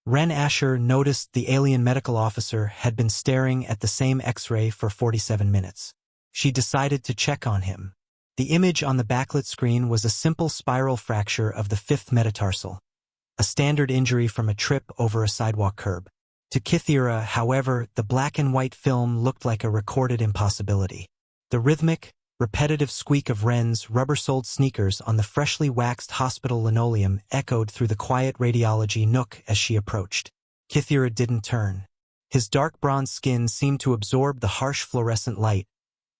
Ren Asher noticed the alien medical officer had been staring at the same X-ray for 47 minutes. She decided to check on him. The image on the backlit screen was a simple spiral fracture of the fifth metatarsal, a standard injury from a trip over a sidewalk curb. To Kithira, however, the black and white film looked like a recorded impossibility. The rhythmic, repetitive squeak of Ren's rubber-soled sneakers on the freshly waxed hospital linoleum echoed through the quiet radiology nook as she approached. Kithira didn't turn. His dark bronze skin seemed to absorb the harsh fluorescent light,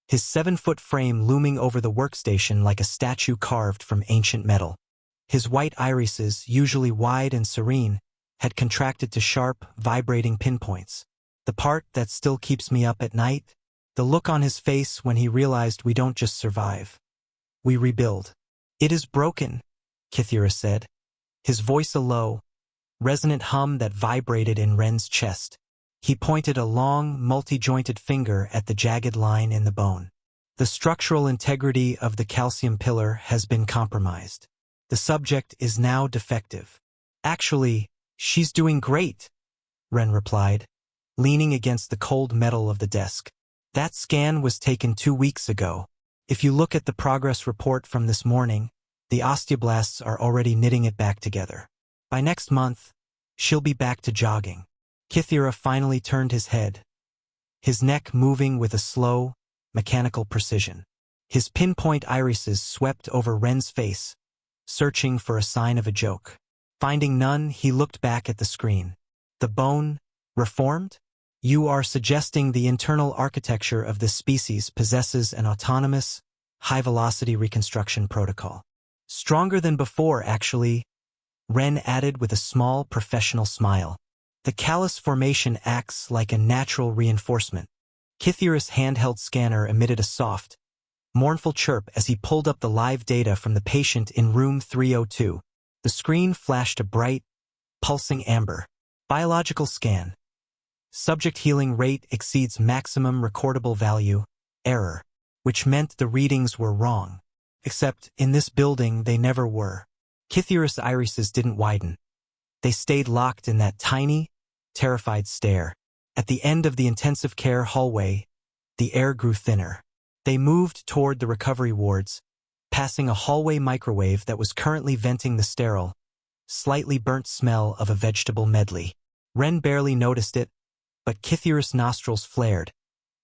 his 7-foot frame looming over the workstation like a statue carved from ancient metal. His white irises, usually wide and serene, had contracted to sharp, vibrating pinpoints. The part that still keeps me up at night? The look on his face when he realized we don't just survive. We rebuild. It is broken, Kithira said, his voice a low, resonant hum that vibrated in Ren's chest. He pointed a long, multi-jointed finger at the jagged line in the bone. The structural integrity of the calcium pillar has been compromised. The subject is now defective. Actually, she's doing great, Ren replied, leaning against the cold metal of the desk. That scan was taken 2 weeks ago. If you look at the progress report from this morning, the osteoblasts are already knitting it back together. By next month, she'll be back to jogging. Kithira finally turned his head, his neck moving with a slow, mechanical precision. His pinpoint irises swept over Ren's face, searching for a sign of a joke. Finding none, he looked back at the screen. The bone, reformed? You are suggesting the internal architecture of this species possesses an autonomous, high-velocity reconstruction protocol. Stronger than before, actually, Ren added with a small professional smile. The callus formation acts like a natural reinforcement. Kithira's handheld scanner emitted a soft, mournful chirp as he pulled up the live data from the patient in room 302. The screen flashed a bright, pulsing amber. Biological scan. Subject healing rate exceeds maximum recordable value, error, which meant the readings were wrong. Except, in this building, they never were. Kithira's irises didn't widen. They stayed locked in that tiny, terrified stare. At the end of the intensive care hallway, the air grew thinner. They moved toward the recovery wards, passing a hallway microwave that was currently venting the sterile, slightly burnt smell of a vegetable medley. Ren barely noticed it, but Kithira's nostrils flared,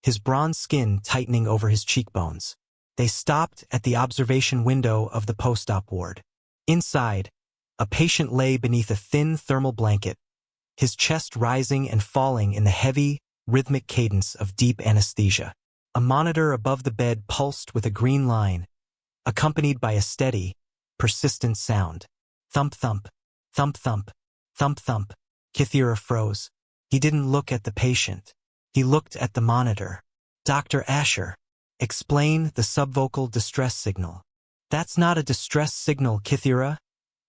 his bronze skin tightening over his cheekbones. They stopped at the observation window of the post-op ward. Inside, a patient lay beneath a thin thermal blanket, his chest rising and falling in the heavy, rhythmic cadence of deep anesthesia. A monitor above the bed pulsed with a green line, accompanied by a steady, persistent sound. Thump-thump, thump-thump, thump-thump. Kithira froze. He didn't look at the patient. He looked at the monitor. Dr. Asher, explain the subvocal distress signal. That's not a distress signal, Kithira,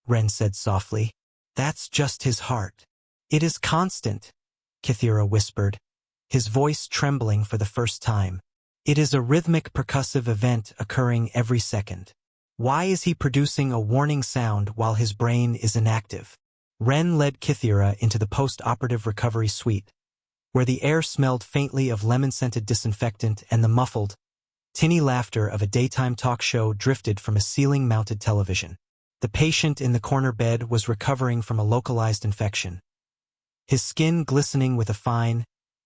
Ren said softly. That's just his heart. It is constant, Kithira whispered, his voice trembling for the first time. It is a rhythmic percussive event occurring every second. Why is he producing a warning sound while his brain is inactive? Ren led Kithira into the post-operative recovery suite, where the air smelled faintly of lemon-scented disinfectant and the muffled, tinny laughter of a daytime talk show drifted from a ceiling-mounted television. The patient in the corner bed was recovering from a localized infection, his skin glistening with a fine,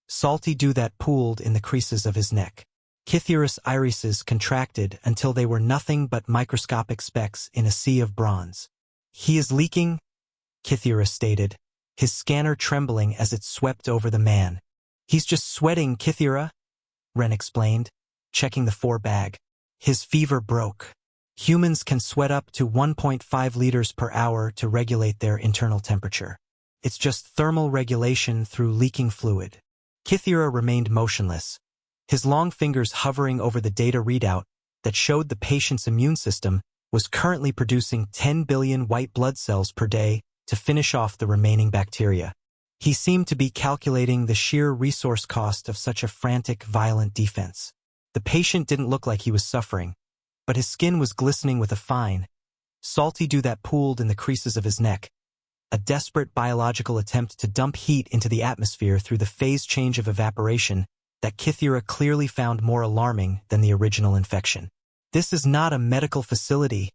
salty dew that pooled in the creases of his neck. Kithira's irises contracted until they were nothing but microscopic specks in a sea of bronze. He is leaking, Kithira stated, his scanner trembling as it swept over the man. He's just sweating, Kithira, Ren explained, checking the 4-bag. His fever broke. Humans can sweat up to 1.5 liters per hour to regulate their internal temperature. It's just thermal regulation through leaking fluid. Kithira remained motionless, his long fingers hovering over the data readout that showed the patient's immune system was currently producing 10 billion white blood cells per day to finish off the remaining bacteria. He seemed to be calculating the sheer resource cost of such a frantic, violent defense. The patient didn't look like he was suffering, but his skin was glistening with a fine, salty dew that pooled in the creases of his neck, a desperate biological attempt to dump heat into the atmosphere through the phase change of evaporation that Kithira clearly found more alarming than the original infection. "This is not a medical facility,"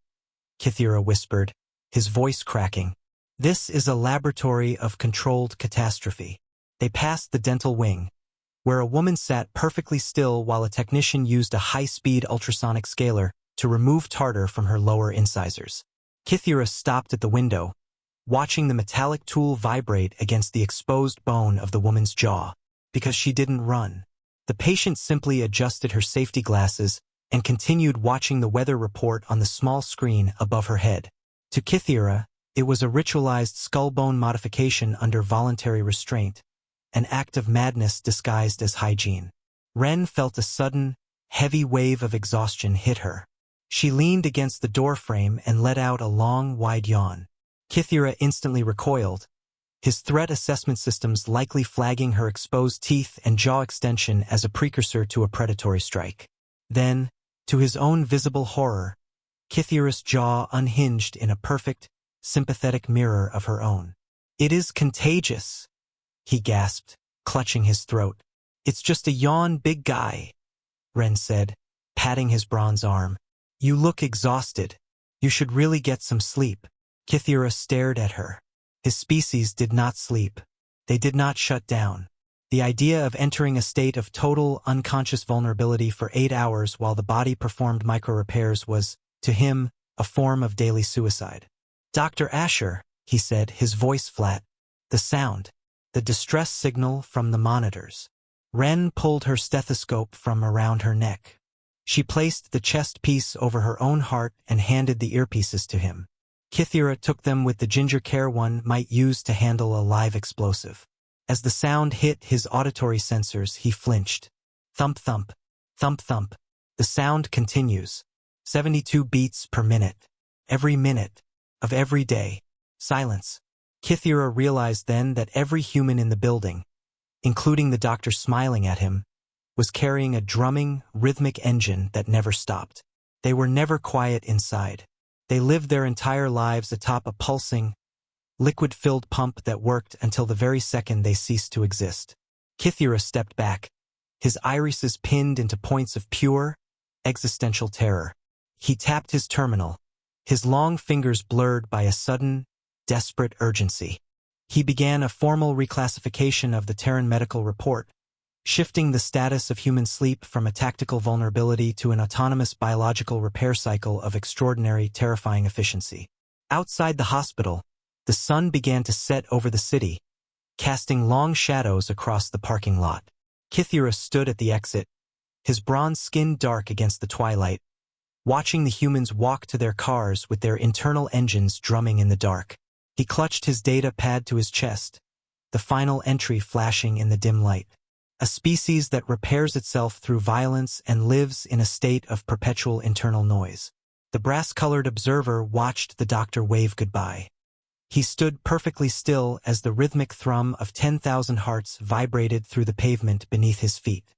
Kithira whispered, his voice cracking. "This is a laboratory of controlled catastrophe." They passed the dental wing, where a woman sat perfectly still while a technician used a high-speed ultrasonic scaler to remove tartar from her lower incisors. Kithira stopped at the window, watching the metallic tool vibrate against the exposed bone of the woman's jaw, because she didn't run. The patient simply adjusted her safety glasses and continued watching the weather report on the small screen above her head. To Kithira, it was a ritualized skull-bone modification under voluntary restraint, an act of madness disguised as hygiene. Ren felt a sudden, heavy wave of exhaustion hit her. She leaned against the doorframe and let out a long, wide yawn. Kithira instantly recoiled, his threat assessment systems likely flagging her exposed teeth and jaw extension as a precursor to a predatory strike. Then, to his own visible horror, Kithira's jaw unhinged in a perfect, sympathetic mirror of her own. "It is contagious," he gasped, clutching his throat. "It's just a yawn, big guy," Ren said, patting his bronze arm. "You look exhausted. You should really get some sleep." Kithira stared at her. His species did not sleep. They did not shut down. The idea of entering a state of total, unconscious vulnerability for 8 hours while the body performed micro-repairs was, to him, a form of daily suicide. "Dr. Asher," he said, his voice flat. "The sound. The distress signal from the monitors." Ren pulled her stethoscope from around her neck. She placed the chest piece over her own heart and handed the earpieces to him. Kithira took them with the ginger care one might use to handle a live explosive. As the sound hit his auditory sensors, he flinched. Thump thump, thump thump. The sound continues. 72 beats per minute. Every minute. Of every day. Silence. Kithira realized then that every human in the building, including the doctor smiling at him, was carrying a drumming, rhythmic engine that never stopped. They were never quiet inside. They lived their entire lives atop a pulsing, liquid-filled pump that worked until the very second they ceased to exist. Kithira stepped back, his irises pinned into points of pure, existential terror. He tapped his terminal, his long fingers blurred by a sudden, desperate urgency. He began a formal reclassification of the Terran medical report, shifting the status of human sleep from a tactical vulnerability to an autonomous biological repair cycle of extraordinary, terrifying efficiency. Outside the hospital, the sun began to set over the city, casting long shadows across the parking lot. Kithira stood at the exit, his bronze skin dark against the twilight, watching the humans walk to their cars with their internal engines drumming in the dark. He clutched his data pad to his chest, the final entry flashing in the dim light. A species that repairs itself through violence and lives in a state of perpetual internal noise. The brass-colored observer watched the doctor wave goodbye. He stood perfectly still as the rhythmic thrum of 10,000 hearts vibrated through the pavement beneath his feet.